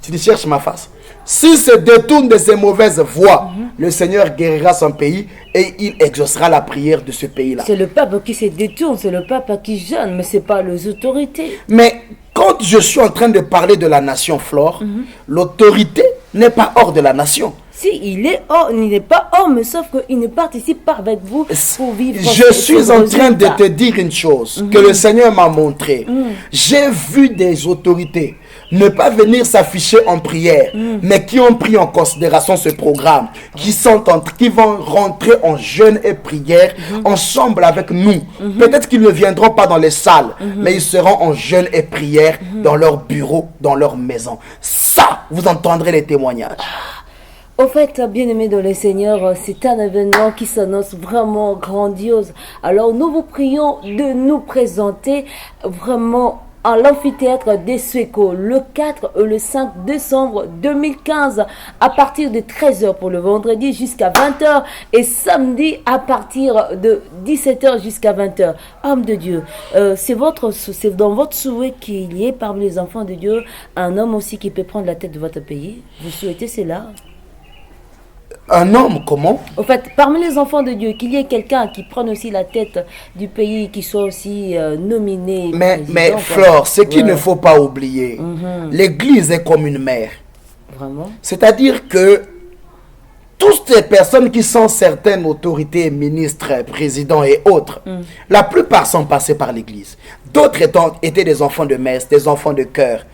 Tu cherches ma face. S'il se détourne de ses mauvaises voies, le Seigneur guérira son pays et il exaucera la prière de ce pays-là.
C'est le peuple qui se détourne, c'est le peuple qui jeûne, mais ce n'est pas les autorités.
Mais quand je suis en train de parler de la nation, Flore, l'autorité n'est pas hors de la nation.
Si, il est hors, il n'est pas hors, mais sauf qu'il ne participe pas avec vous pour vivre.
Je suis en train de te dire une chose que le Seigneur m'a montré. J'ai vu des autorités ne pas venir s'afficher en prière, mais qui ont pris en considération ce programme, qui vont rentrer en jeûne et prière ensemble avec nous. Peut-être qu'ils ne viendront pas dans les salles, mais ils seront en jeûne et prière dans leur bureau, dans leur maison. Ça, vous entendrez les témoignages.
Au fait, bien-aimés dans le Seigneur, c'est un événement qui s'annonce vraiment grandiose. Alors, nous vous prions de nous présenter vraiment à l'amphithéâtre des Suéco le 4 et le 5 décembre 2015 à partir de 13h pour le vendredi jusqu'à 20h et samedi à partir de 17h jusqu'à 20h. Homme de Dieu, c'est dans votre souhait qu'il y ait parmi les enfants de Dieu un homme aussi qui peut prendre la tête de votre pays? Vous souhaitez cela?
Un homme, comment?
En fait, parmi les enfants de Dieu, qu'il y ait quelqu'un qui prenne aussi la tête du pays, qui soit aussi nominé.
Mais Flore, ce qu'il ne faut pas oublier, l'Église est comme une mère.
Vraiment?
C'est-à-dire que toutes les personnes qui sont certaines autorités, ministres, présidents et autres, la plupart sont passés par l'Église. D'autres étaient des enfants de messe, des enfants de chœur.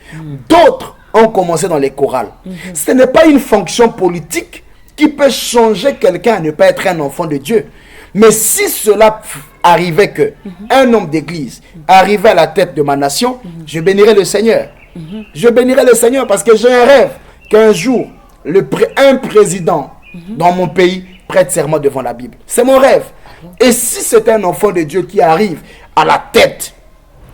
D'autres ont commencé dans les chorales. Ce n'est pas une fonction politique qui peut changer quelqu'un à ne pas être un enfant de Dieu. Mais si cela arrivait que un homme d'église arrivait à la tête de ma nation, je bénirais le Seigneur. Je bénirais le Seigneur parce que j'ai un rêve qu'un jour, un président dans mon pays prête serment devant la Bible. C'est mon rêve. Et si c'est un enfant de Dieu qui arrive à la tête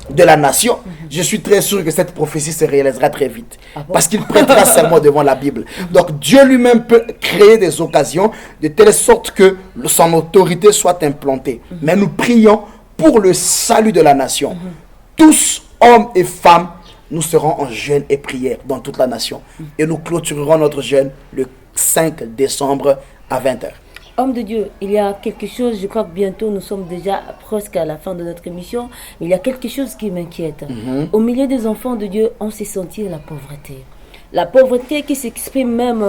de la nation, je suis très sûr que cette prophétie se réalisera très vite. Parce qu'il prêtera serment devant la Bible. Donc Dieu lui-même peut créer des occasions de telle sorte que son autorité soit implantée. Mais nous prions pour le salut de la nation. Tous, hommes et femmes, nous serons en jeûne et prière dans toute la nation. Et nous clôturerons notre jeûne le 5 décembre à 20h.
Homme de Dieu, il y a quelque chose, je crois que bientôt nous sommes déjà presque à la fin de notre émission, mais il y a quelque chose qui m'inquiète. Au milieu des enfants de Dieu, on sait sentir la pauvreté. La pauvreté qui s'exprime même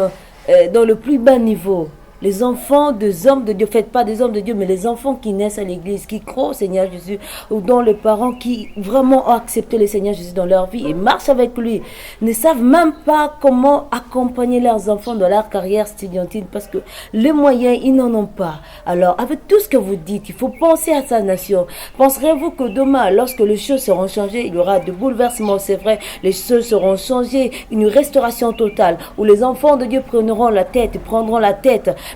dans le plus bas niveau. les enfants des hommes de Dieu, faites pas des hommes de Dieu, mais les enfants qui naissent à l'église, qui croient au Seigneur Jésus, ou dont les parents qui vraiment ont accepté le Seigneur Jésus dans leur vie et marchent avec lui, ne savent même pas comment accompagner leurs enfants dans leur carrière estudiantine parce que les moyens, ils n'en ont pas. Alors, avec tout ce que vous dites, il faut penser à sa nation. Penserez-vous que demain, lorsque les choses seront changées, il y aura de bouleversements, c'est vrai, les choses seront changées, une restauration totale, où les enfants de Dieu prendront la tête,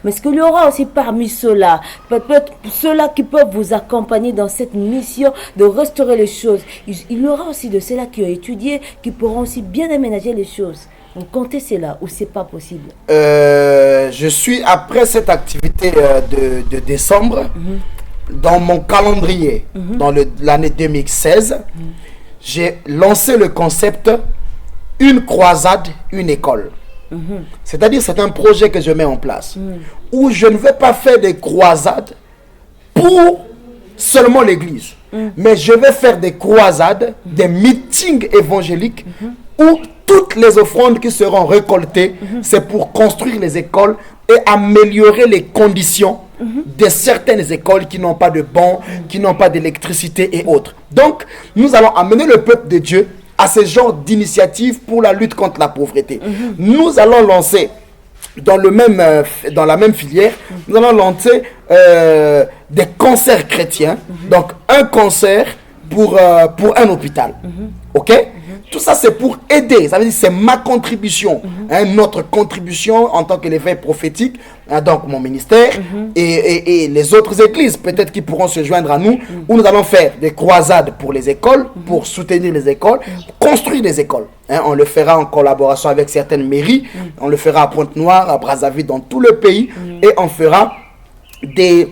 mais est-ce qu'il y aura aussi parmi ceux-là, peut-être ceux-là qui peuvent vous accompagner dans cette mission de restaurer les choses. Il y aura aussi de ceux-là qui ont étudié, qui pourront aussi bien aménager les choses. Vous comptez cela ou c'est pas possible?
Je suis après cette activité de décembre, dans mon calendrier, dans l'année 2016, j'ai lancé le concept une croisade, une école. C'est-à-dire, c'est un projet que je mets en place où je ne vais pas faire des croisades pour seulement l'église, mais je vais faire des croisades, des meetings évangéliques où toutes les offrandes qui seront récoltées, c'est pour construire les écoles et améliorer les conditions de certaines écoles qui n'ont pas de bancs, qui n'ont pas d'électricité et autres. Donc, nous allons amener le peuple de Dieu à ce genre d'initiative pour la lutte contre la pauvreté. Nous allons lancer dans la même filière, nous allons lancer des concerts chrétiens. Donc, un concert pour un hôpital. Ok? Tout ça, c'est pour aider. Ça veut dire c'est ma contribution. Notre contribution en tant que l'évêque prophétique, donc mon ministère et les autres églises, peut-être qui pourront se joindre à nous, où nous allons faire des croisades pour les écoles, pour soutenir les écoles, construire des écoles. On le fera en collaboration avec certaines mairies. On le fera à Pointe-Noire, à Brazzaville, dans tout le pays. Et on fera des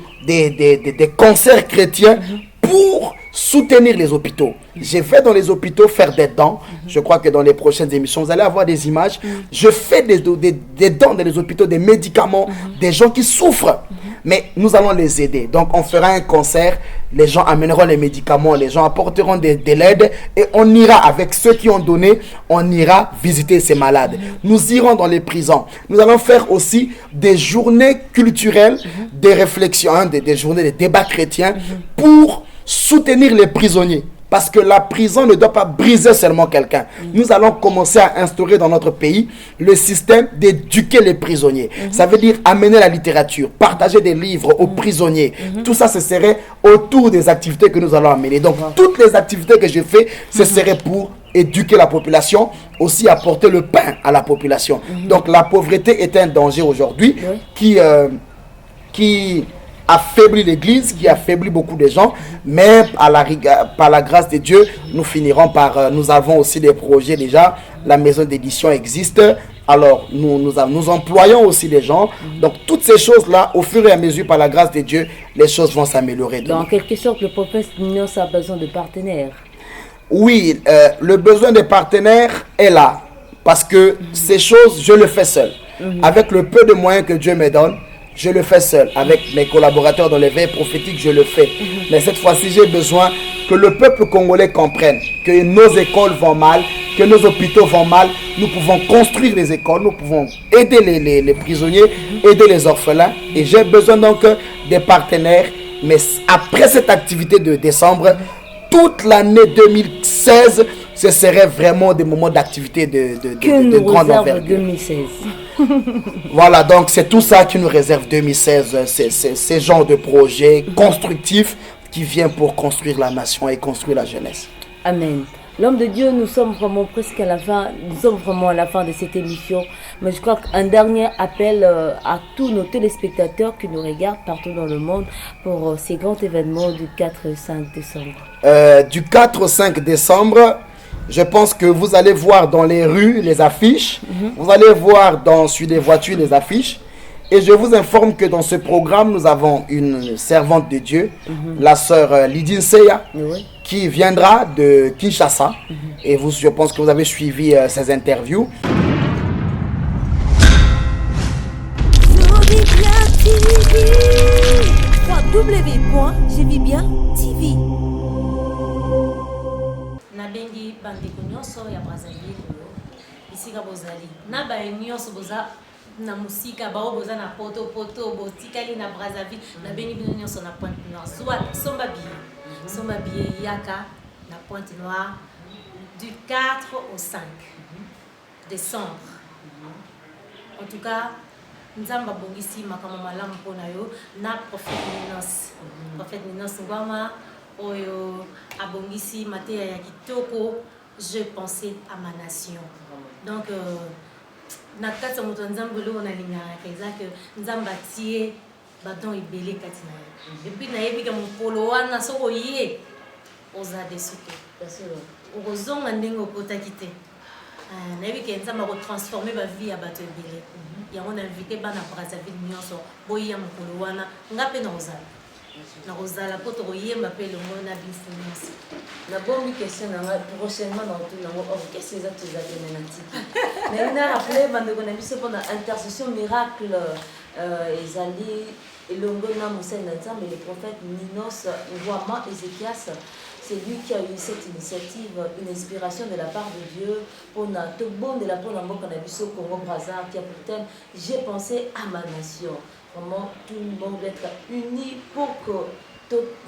concerts chrétiens pour soutenir les hôpitaux. Je vais dans les hôpitaux faire des dons. Je crois que dans les prochaines émissions, vous allez avoir des images. Je fais des dons dans les hôpitaux, des médicaments, des gens qui souffrent. Mais nous allons les aider. Donc, on fera un concert. Les gens amèneront les médicaments. Les gens apporteront de l'aide. Et on ira avec ceux qui ont donné. On ira visiter ces malades. Nous irons dans les prisons. Nous allons faire aussi des journées culturelles, des réflexions, des journées de débats chrétiens pour soutenir les prisonniers. Parce que la prison ne doit pas briser seulement quelqu'un. Nous allons commencer à instaurer dans notre pays le système d'éduquer les prisonniers. Ça veut dire amener la littérature, partager des livres aux prisonniers. Tout ça, ce serait autour des activités que nous allons amener. Donc, toutes les activités que je fais, ce serait pour éduquer la population, aussi apporter le pain à la population. Donc, la pauvreté est un danger aujourd'hui qui affaiblit l'église, qui affaiblit beaucoup de gens, mais par la grâce de Dieu, nous finirons par... nous avons aussi des projets déjà, la maison d'édition existe, alors nous employons aussi des gens, donc toutes ces choses-là, au fur et à mesure, par la grâce de Dieu, les choses vont s'améliorer.
En quelque sorte, le prophète Nino a besoin de partenaires. Oui,
le besoin de partenaires est là, parce que ces choses, je le fais seul. Avec le peu de moyens que Dieu me donne, je le fais seul. Avec mes collaborateurs dans les veilles prophétiques, je le fais. Mais cette fois-ci, j'ai besoin que le peuple congolais comprenne que nos écoles vont mal, que nos hôpitaux vont mal. Nous pouvons construire les écoles, nous pouvons aider les prisonniers, aider les orphelins. Et j'ai besoin donc des partenaires. Mais après cette activité de décembre, toute l'année 2016, ce serait vraiment des moments d'activité de grande envergure.
2016.
Voilà, donc c'est tout ça qui nous réserve 2016, ces genres de projets constructifs qui viennent pour construire la nation et construire la jeunesse.
Amen. L'homme de Dieu, nous sommes vraiment presque à la fin, nous sommes vraiment à la fin de cette émission. Mais je crois qu'un dernier appel à tous nos téléspectateurs qui nous regardent partout dans le monde pour ces grands événements du 4 et 5 décembre.
Du 4 au 5 décembre, je pense que vous allez voir dans les rues les affiches, vous allez voir sur les voitures les affiches. Et je vous informe que dans ce programme, nous avons une servante de Dieu, la sœur Lydine Seya, qui viendra de Kinshasa. Et je pense que vous avez suivi ses interviews.
www.jevibien.tv.
Nabengi bandeko nyonso ya Brazzaville esika bozali na baye nyonso boza na musika bao boza na poto botikali na Brazzaville na beni bino nyonso na Pointe Noire somba billet yaka na Pointe Noire du 4 au 5 décembre. En tout cas, nzamba bongisi makambo malamu mpona yo na prophète Ninos Ngwama oyo abongisi mateya ya kitoko. Je pensais à ma nation. Donc na kati ya moto nzambe lelo nalingaka ezaka nzambe atie badon ebele kati na ye. Et puis nayebi ke mokolo wana soko ye oza desu te okozonga ndenge okotaki te. Nayebi ke nzambe akotransforme bavie ya bato ebele yango na invité bana Brazzaville nyonso boya mokolo wana nga mpe nakozala po tokoyemba mpe elongo na biso nyonso.
Nabombi question nanga prochainement na retour nango orchestre eza tozaki na tiki mais na rappelé bandeko na biso mpona intercession miracle ezali elongo na mosali na nzambe le prophète Ninos Ngwama Ezekias. C'est lui qui a eu cette initiative, une inspiration de la part de Dieu pour tout bon de la peau dans le Congo Brazza qui a pour thème j'ai pensé à ma nation. Vraiment tout le monde doit être uni pour que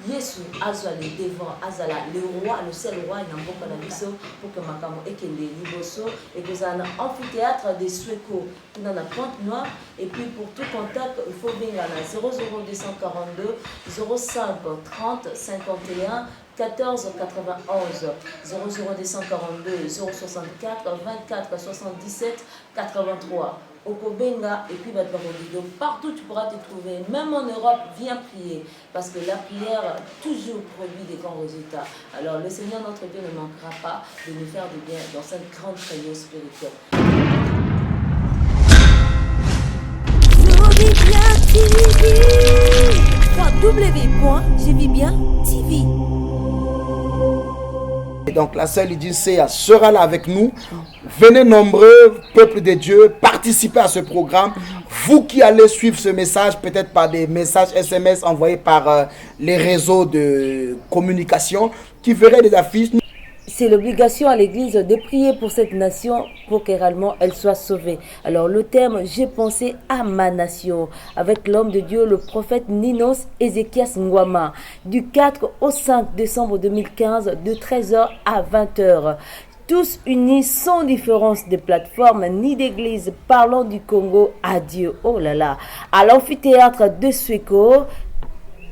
Yesu azwa le devant, azala le roi, le seul roi dans le pour que Makamo ekende liboso et que ça un amphithéâtre de Sweko dans la Pointe Noire. Et puis pour tout contact il faut venir à 00242 05 30 51 14 91 00242 064 24 77 83 Okobenga et puis partout tu pourras te trouver, même en Europe, viens prier parce que la prière toujours produit des grands résultats. Alors le Seigneur notre Dieu ne manquera pas de nous faire du bien dans cette grande prière spirituelle.
Je vis bien TV.
Et donc la sœur Lydie Seya sera là avec nous. Venez nombreux, peuple de Dieu, participez à ce programme. Vous qui allez suivre ce message, peut-être par des messages SMS envoyés par les réseaux de communication, qui verrez des affiches.
C'est l'obligation à l'Église de prier pour cette nation pour que réellement elle soit sauvée. Alors le thème « J'ai pensé à ma nation » avec l'homme de Dieu, le prophète Ninos Ezekias Ngwama, du 4 au 5 décembre 2015, de 13h à 20h. Tous unis sans différence de plateforme ni d'église, parlant du Congo à Dieu. Oh là là, à l'amphithéâtre de Sweko.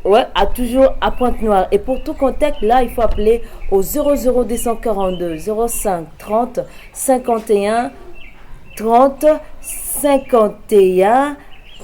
Ouais, toujours à Pointe Noire. Et pour tout contact, là, il faut appeler au 00242 05 30 51 30 51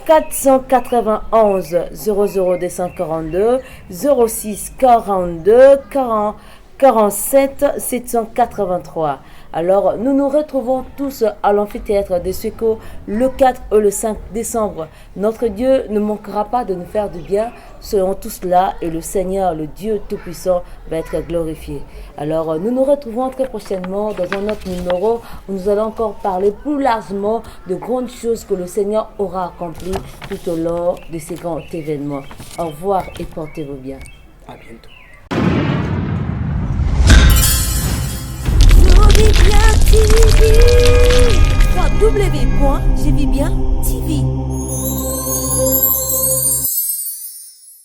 491 00242 06 42 40 47 783. Alors, nous nous retrouvons tous à l'amphithéâtre de Sweko le 4 et le 5 décembre. Notre Dieu ne manquera pas de nous faire du bien. Soyons tous là et le Seigneur, le Dieu Tout-Puissant, va être glorifié. Alors, nous nous retrouvons très prochainement dans un autre numéro où nous allons encore parler plus largement de grandes choses que le Seigneur aura accomplies tout au long de ces grands événements. Au revoir et portez-vous bien.
À bientôt.
www.jevibien TV.